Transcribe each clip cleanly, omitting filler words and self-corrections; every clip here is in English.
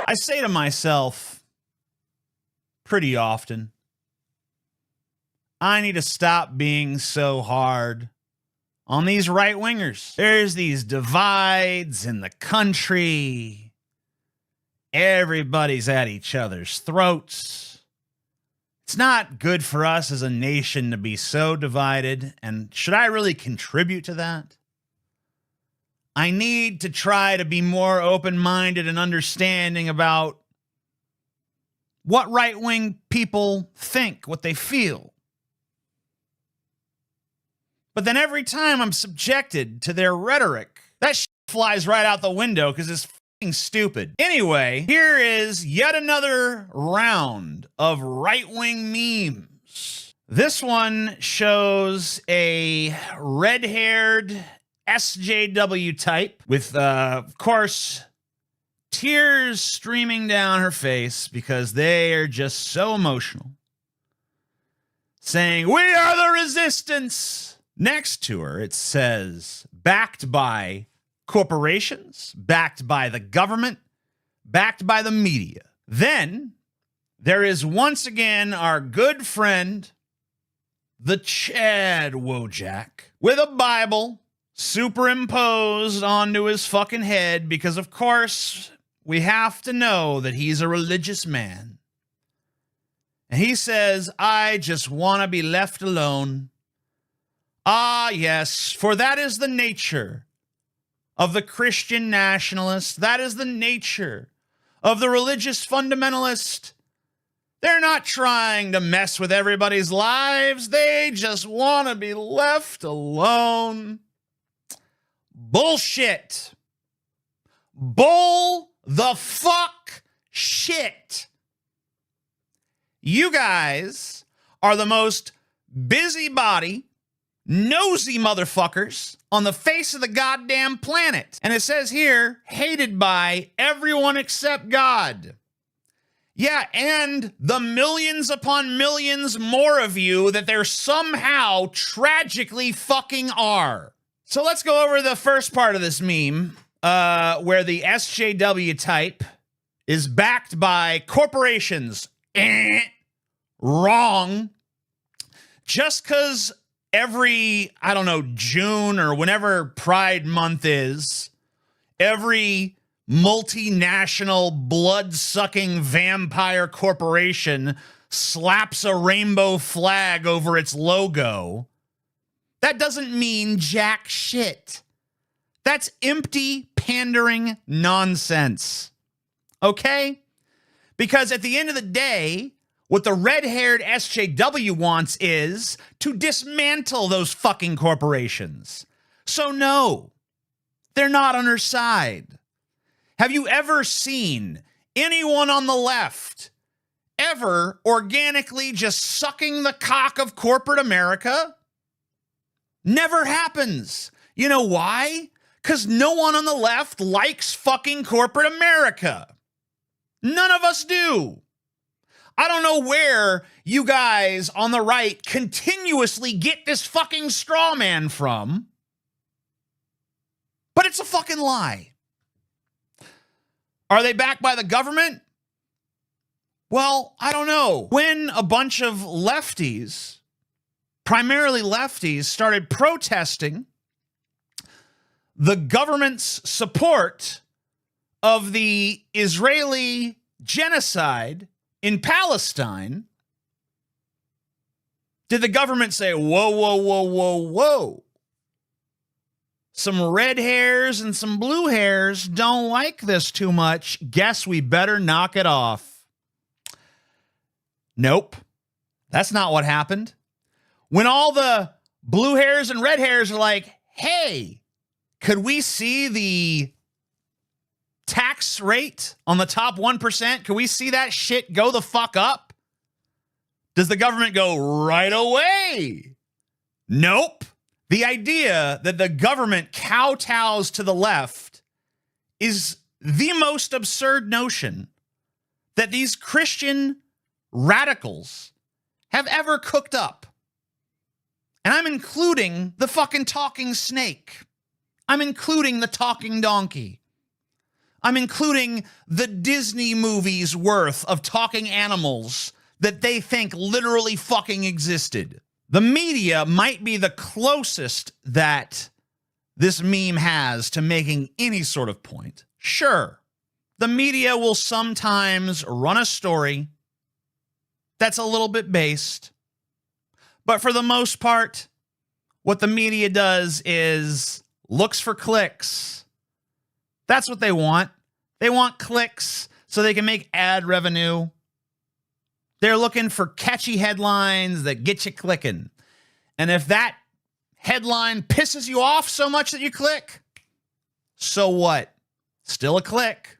I say to myself pretty often, I need to stop being so hard on these right-wingers. There's these divides in the country. Everybody's at each other's throats. It's not good for us as a nation to be so divided, and should I really contribute to that? I need to try to be more open-minded and understanding about what right-wing people think, what they feel. But then every time I'm subjected to their rhetoric, that shit flies right out the window because it's fucking stupid. Anyway, here is yet another round of right-wing memes. This one shows a red-haired SJW type with, of course, tears streaming down her face because they are just so emotional, saying, "We are the resistance." Next to her, it says, backed by corporations, backed by the government, backed by the media. Then there is once again our good friend, the Chad Wojak, with a Bible superimposed onto his fucking head because, of course, we have to know that he's a religious man. And he says, "I just want to be left alone. Ah, yes, for that is the nature of the Christian nationalist. That is the nature of the religious fundamentalist. They're not trying to mess with everybody's lives. They just want to be left alone." Bullshit. Bull the fuck shit. You guys are the most busybody, nosy motherfuckers on the face of the goddamn planet. And it says here, hated by everyone except God. Yeah, and the millions upon millions more of you that there somehow tragically fucking are. So let's go over the first part of this meme, where the SJW type is backed by corporations. Wrong. Just because every, I don't know, June or whenever Pride Month is, every multinational blood-sucking vampire corporation slaps a rainbow flag over its logo, that doesn't mean jack shit. That's empty, pandering nonsense. Okay? Because at the end of the day, what the red-haired SJW wants is to dismantle those fucking corporations. So no, they're not on her side. Have you ever seen anyone on the left ever organically just sucking the cock of corporate America? Never happens. You know why? Because no one on the left likes fucking corporate America. None of us do. I don't know where you guys on the right continuously get this fucking straw man from, but it's a fucking lie. Are they backed by the government? Well, I don't know. When a bunch of lefties, primarily lefties, started protesting the government's support of the Israeli genocide in Palestine, did the government say, whoa, whoa, whoa, whoa, whoa? Some red hairs and some blue hairs don't like this too much. Guess we better knock it off. Nope. That's not what happened. When all the blue hairs and red hairs are like, hey, could we see the tax rate on the top 1%? Can we see that shit go the fuck up? Does the government go right away? Nope. The idea that the government kowtows to the left is the most absurd notion that these Christian radicals have ever cooked up. And I'm including the fucking talking snake. I'm including the talking donkey. I'm including the Disney movie's worth of talking animals that they think literally fucking existed. The media might be the closest that this meme has to making any sort of point. Sure, the media will sometimes run a story that's a little bit based, but for the most part, what the media does is looks for clicks. That's what they want. They want clicks so they can make ad revenue. They're looking for catchy headlines that get you clicking. And if that headline pisses you off so much that you click, so what? Still a click.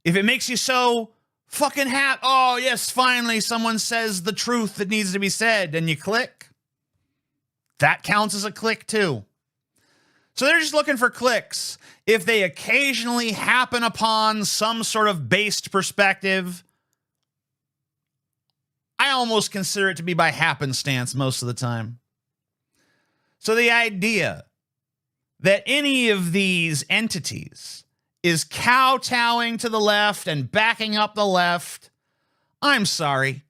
If it makes you so fucking happy, oh yes, finally someone says the truth that needs to be said, and you click, that counts as a click too. So they're just looking for clicks. If they occasionally happen upon some sort of based perspective, I almost consider it to be by happenstance most of the time. So the idea that any of these entities is kowtowing to the left and backing up the left, I'm sorry,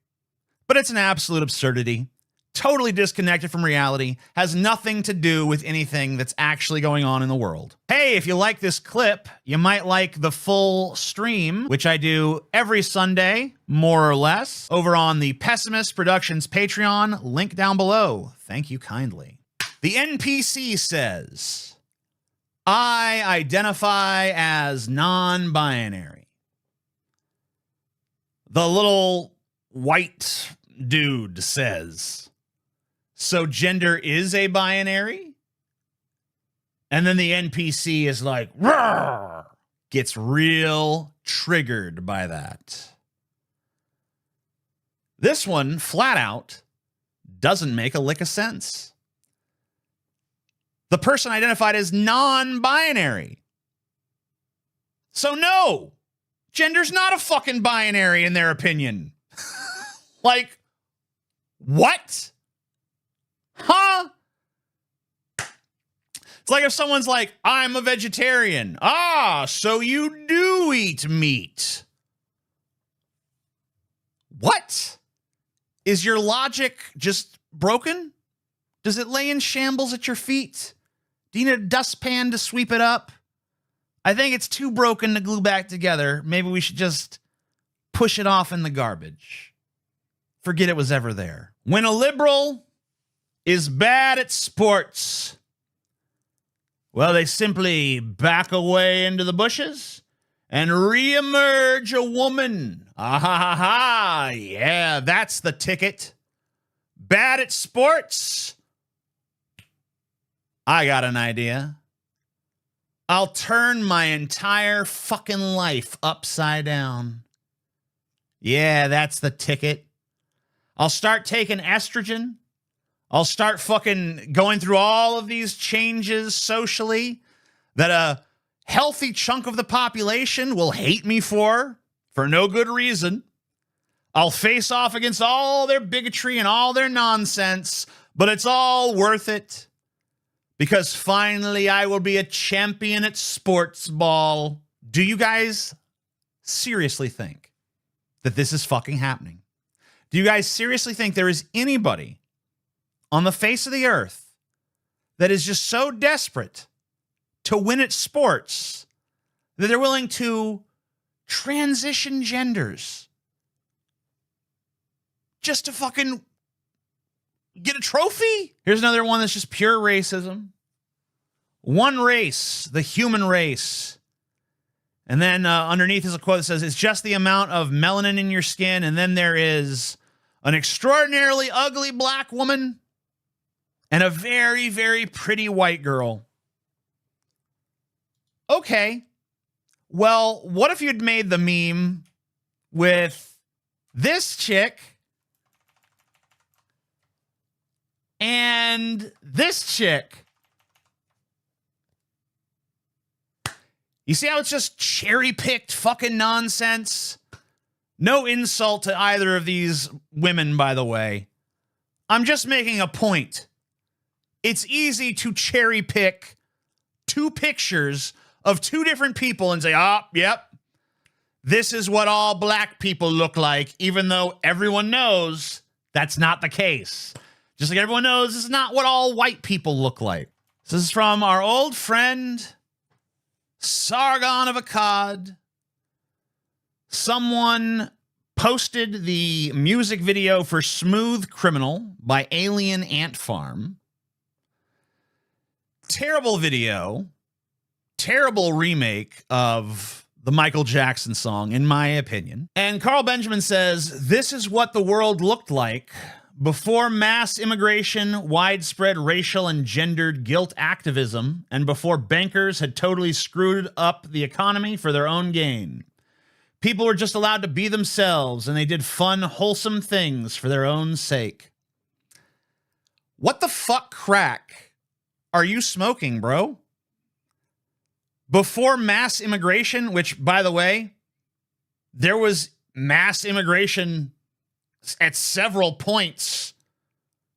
but it's an absolute absurdity. Totally disconnected from reality, has nothing to do with anything that's actually going on in the world. Hey, if you like this clip, you might like the full stream, which I do every Sunday, more or less, over on the Pessimist Productions Patreon, link down below. Thank you kindly. The NPC says, I identify as non-binary. The little white dude says, so gender is a binary? And then the NPC is like, roar, gets real triggered by that. This one, flat out, doesn't make a lick of sense. The person identified as non-binary. So no, gender's not a fucking binary in their opinion. Like, what? Huh? It's like if someone's like, I'm a vegetarian. Ah, so you do eat meat. What? Is your logic just broken? Does it lay in shambles at your feet? Do you need a dustpan to sweep it up? I think it's too broken to glue back together. Maybe we should just push it off in the garbage. Forget it was ever there. When a liberal is bad at sports, well, they simply back away into the bushes and reemerge a woman. Ah ha ha ha. Yeah, that's the ticket. Bad at sports? I got an idea. I'll turn my entire fucking life upside down. Yeah, that's the ticket. I'll start taking estrogen. I'll start fucking going through all of these changes socially that a healthy chunk of the population will hate me for no good reason. I'll face off against all their bigotry and all their nonsense, but it's all worth it because finally I will be a champion at sports ball. Do you guys seriously think that this is fucking happening? Do you guys seriously think there is anybody on the face of the earth that is just so desperate to win at sports that they're willing to transition genders just to fucking get a trophy? Here's another one that's just pure racism. One race, the human race. And then underneath is a quote that says, it's just the amount of melanin in your skin. And then there is an extraordinarily ugly black woman and a very, very pretty white girl. Okay. Well, what if you'd made the meme with this chick and this chick? You see how it's just cherry-picked fucking nonsense? No insult to either of these women, by the way. I'm just making a point. It's easy to cherry-pick two pictures of two different people and say, oh, yep, this is what all black people look like, even though everyone knows that's not the case. Just like everyone knows this is not what all white people look like. This is from our old friend, Sargon of Akkad. Someone posted the music video for Smooth Criminal by Alien Ant Farm. Terrible video. Terrible remake of the Michael Jackson song, in my opinion. And Carl Benjamin says, this is what the world looked like before mass immigration, widespread racial and gendered guilt activism, and before bankers had totally screwed up the economy for their own gain. People were just allowed to be themselves, and they did fun, wholesome things for their own sake. What the fuck crack are you smoking, bro? Before mass immigration, which, by the way, there was mass immigration at several points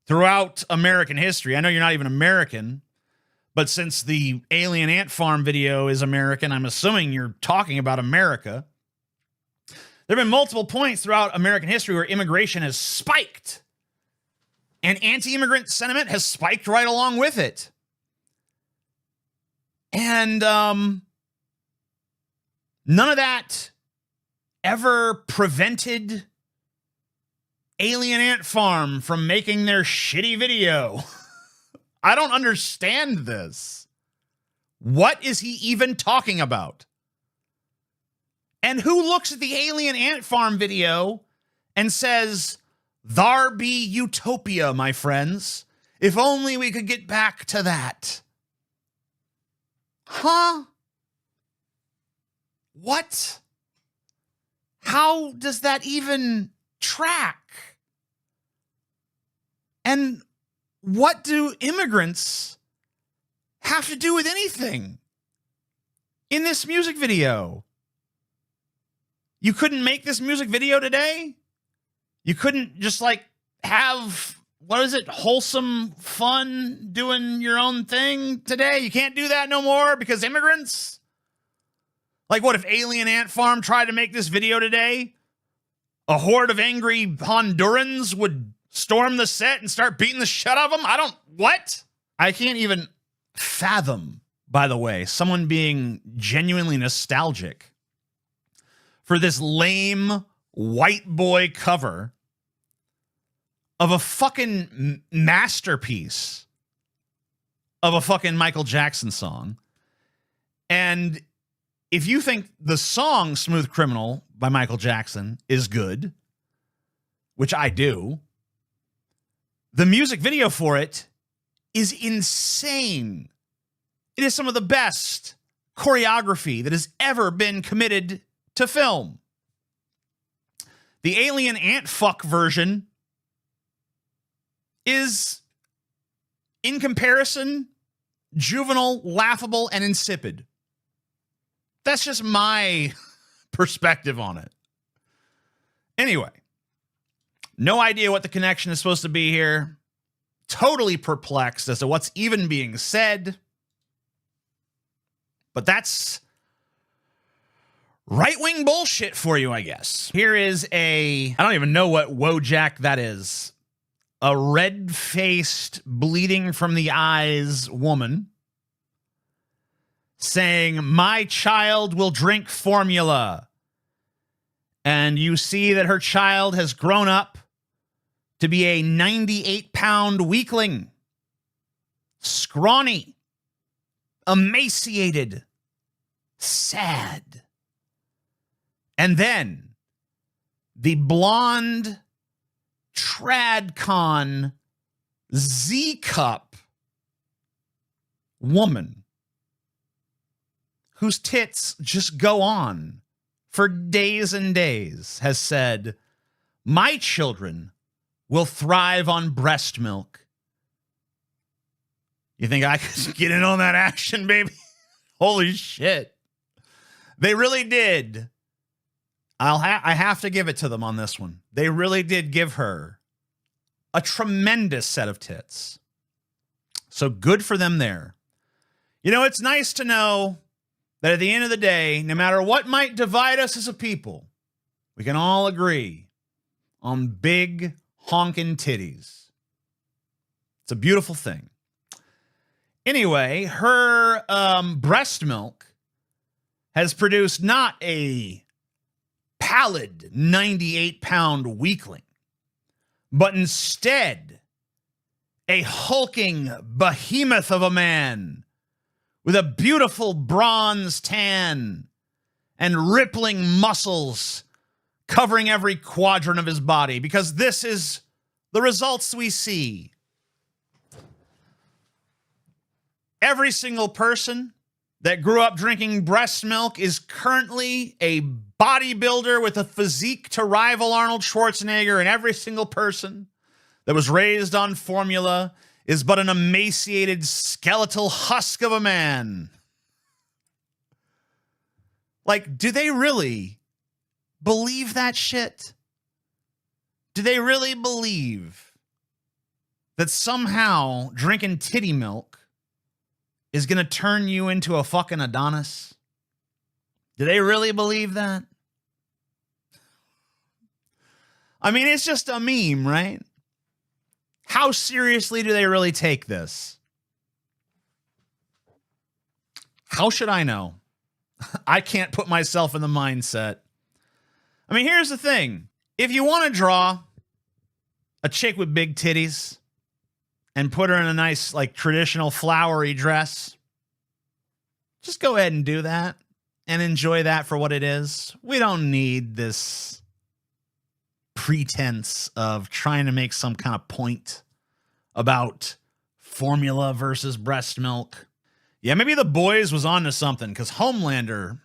throughout American history. I know you're not even American, but since the Alien Ant Farm video is American, I'm assuming you're talking about America. There have been multiple points throughout American history where immigration has spiked, and anti-immigrant sentiment has spiked right along with it. And none of that ever prevented Alien Ant Farm from making their shitty video. I don't understand this. What is he even talking about? And who looks at the Alien Ant Farm video and says, "Thar be utopia, my friends. If only we could get back to that." Huh? What? How does that even track? And what do immigrants have to do with anything in this music video? You couldn't make this music video today? You couldn't just like have, what is it, wholesome fun doing your own thing today? You can't do that no more because immigrants? Like what if Alien Ant Farm tried to make this video today? A horde of angry Hondurans would storm the set and start beating the shit out of them? What? I can't even fathom, by the way, someone being genuinely nostalgic for this lame white boy cover of a fucking masterpiece of a fucking Michael Jackson song. And if you think the song Smooth Criminal by Michael Jackson is good, which I do, the music video for it is insane. It is some of the best choreography that has ever been committed to film. The Alien Ant Fuck version is, in comparison, juvenile, laughable, and insipid. That's just my perspective on it. Anyway, no idea what the connection is supposed to be here. Totally perplexed as to what's even being said. But that's right-wing bullshit for you, I guess. Here is I don't even know what Wojak that is. A red-faced, bleeding from the eyes woman saying, "My child will drink formula." And you see that her child has grown up to be a 98-pound weakling. Scrawny. Emaciated. Sad. And then the blonde tradcon Z-cup woman whose tits just go on for days and days has said, "My children will thrive on breast milk." You think I could get in on that action, baby? Holy shit. They really did. I have to give it to them on this one. They really did give her a tremendous set of tits. So good for them there. You know, it's nice to know that at the end of the day, no matter what might divide us as a people, we can all agree on big honking titties. It's a beautiful thing. Anyway, her breast milk has produced not a pallid 98-pound weakling, but instead a hulking behemoth of a man with a beautiful bronze tan and rippling muscles covering every quadrant of his body, because this is the results we see. Every single person that grew up drinking breast milk is currently a bodybuilder with a physique to rival Arnold Schwarzenegger, and every single person that was raised on formula is but an emaciated skeletal husk of a man. Like, do they really believe that shit? Do they really believe that somehow drinking titty milk is going to turn you into a fucking Adonis? Do they really believe that? I mean, it's just a meme, right? How seriously do they really take this? How should I know? I can't put myself in the mindset. I mean, here's the thing. If you want to draw a chick with big titties and put her in a nice, like, traditional flowery dress, just go ahead and do that and enjoy that for what it is. We don't need this pretense of trying to make some kind of point about formula versus breast milk. Yeah, maybe The Boys was onto something, because Homelander,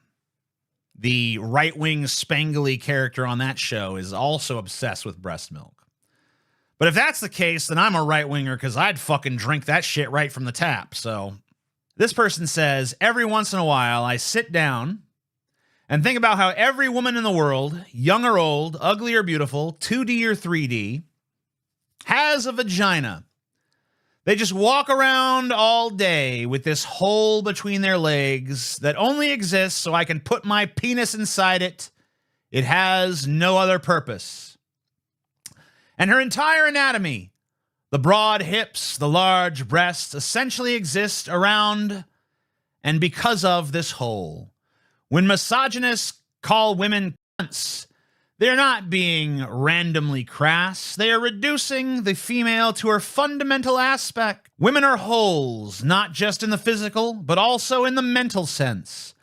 the right-wing spangly character on that show, is also obsessed with breast milk. But if that's the case, then I'm a right-winger, because I'd fucking drink that shit right from the tap. So this person says, every once in a while, I sit down and think about how every woman in the world, young or old, ugly or beautiful, 2D or 3D, has a vagina. They just walk around all day with this hole between their legs that only exists so I can put my penis inside it. It has no other purpose. And her entire anatomy, the broad hips, the large breasts, essentially exist around and because of this hole. When misogynists call women cunts, they're not being randomly crass. They are reducing the female to her fundamental aspect. Women are holes, not just in the physical, but also in the mental sense.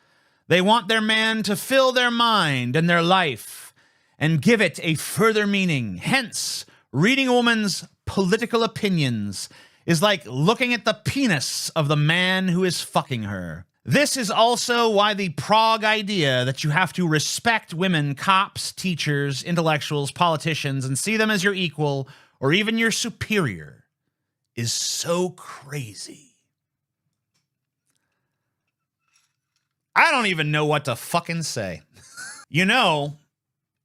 They want their man to fill their mind and their life and give it a further meaning. Hence, reading a woman's political opinions is like looking at the penis of the man who is fucking her. This is also why the Prague idea that you have to respect women, cops, teachers, intellectuals, politicians, and see them as your equal or even your superior is so crazy. I don't even know what to fucking say. You know,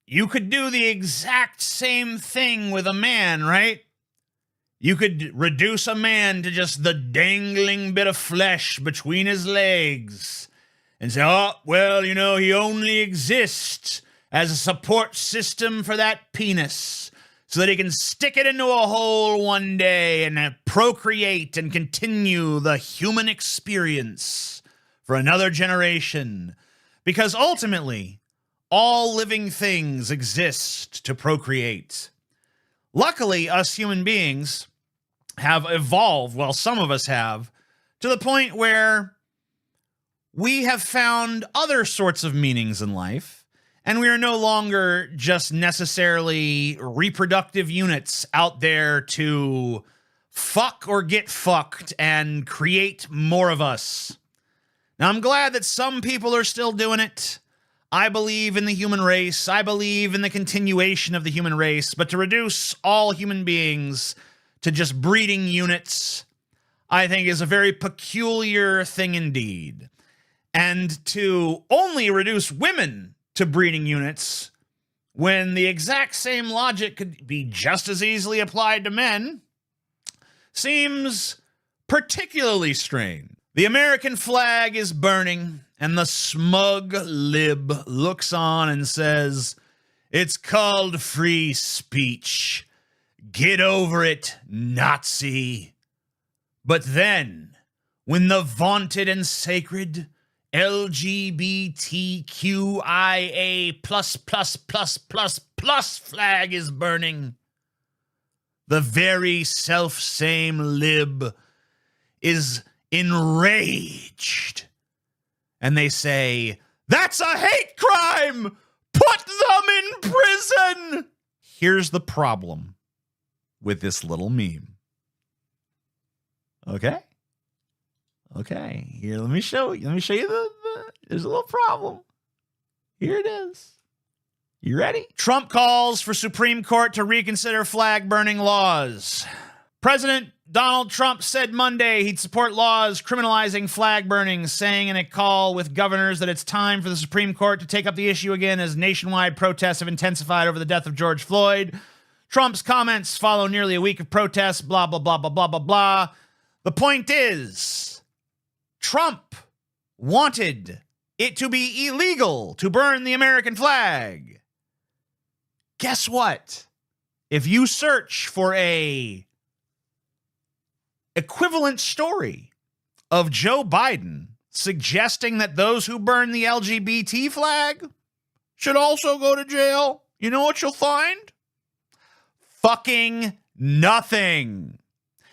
you could do the exact same thing with a man, right? You could reduce a man to just the dangling bit of flesh between his legs and say, oh, well, you know, he only exists as a support system for that penis so that he can stick it into a hole one day and procreate and continue the human experience for another generation. Because ultimately, all living things exist to procreate. Luckily, us human beings have evolved, well, some of us have, to the point where we have found other sorts of meanings in life, and we are no longer just necessarily reproductive units out there to fuck or get fucked and create more of us. Now, I'm glad that some people are still doing it. I believe in the human race. I believe in the continuation of the human race. But to reduce all human beings to just breeding units, I think is a very peculiar thing indeed. And to only reduce women to breeding units when the exact same logic could be just as easily applied to men seems particularly strange. The American flag is burning, And the smug lib looks on and says, "It's called free speech. Get over it, Nazi." But then, when the vaunted and sacred LGBTQIA+++++ flag is burning, the very self-same lib is enraged. And they say, "That's a hate crime! Put them in prison!" Here's the problem with this little meme. Okay? Here, let me show you there's a little problem. Here it is. You ready? Trump calls for Supreme Court to reconsider flag burning laws. President Donald Trump said Monday he'd support laws criminalizing flag burning, saying in a call with governors that it's time for the Supreme Court to take up the issue again as nationwide protests have intensified over the death of George Floyd. Trump's comments follow nearly a week of protests, blah, blah, blah, blah, blah, blah, blah. The point is, Trump wanted it to be illegal to burn the American flag. Guess what? If you search for a equivalent story of Joe Biden suggesting that those who burn the LGBT flag should also go to jail, you know what you'll find? Fucking nothing.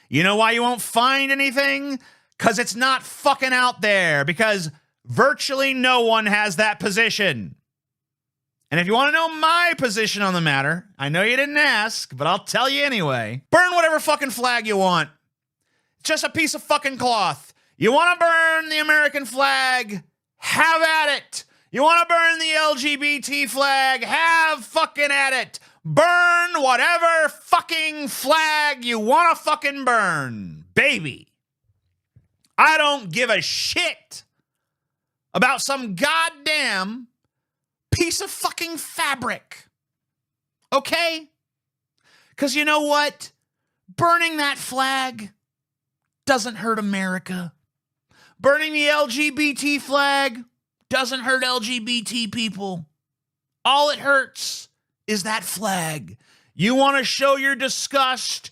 You know why you won't find anything? Because it's not fucking out there. Because virtually no one has that position. And if you want to know my position on the matter, I know you didn't ask, but I'll tell you anyway. Burn whatever fucking flag you want. It's just a piece of fucking cloth. You want to burn the American flag? Have at it. You want to burn the LGBT flag? Have fucking at it. Burn whatever fucking flag you want to fucking burn, baby. I don't give a shit about some goddamn piece of fucking fabric. Okay? Because you know what? Burning that flag doesn't hurt America. Burning the LGBT flag doesn't hurt LGBT people. All it hurts is that flag. You want to show your disgust?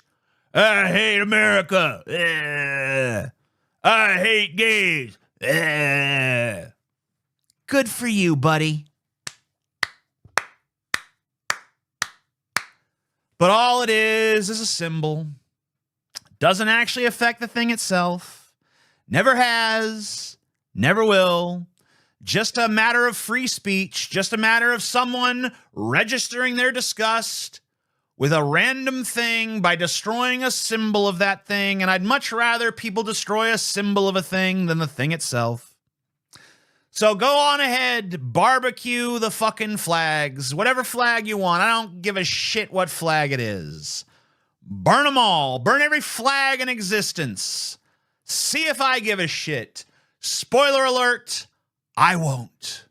I hate America. I hate gays. Good for you, buddy. But all it is a symbol. Doesn't actually affect the thing itself. Never has. Never will. Just a matter of free speech. Just a matter of someone registering their disgust with a random thing by destroying a symbol of that thing. And I'd much rather people destroy a symbol of a thing than the thing itself. So go on ahead, barbecue the fucking flags. Whatever flag you want. I don't give a shit what flag it is. Burn them all. Burn every flag in existence. See if I give a shit. Spoiler alert, I won't.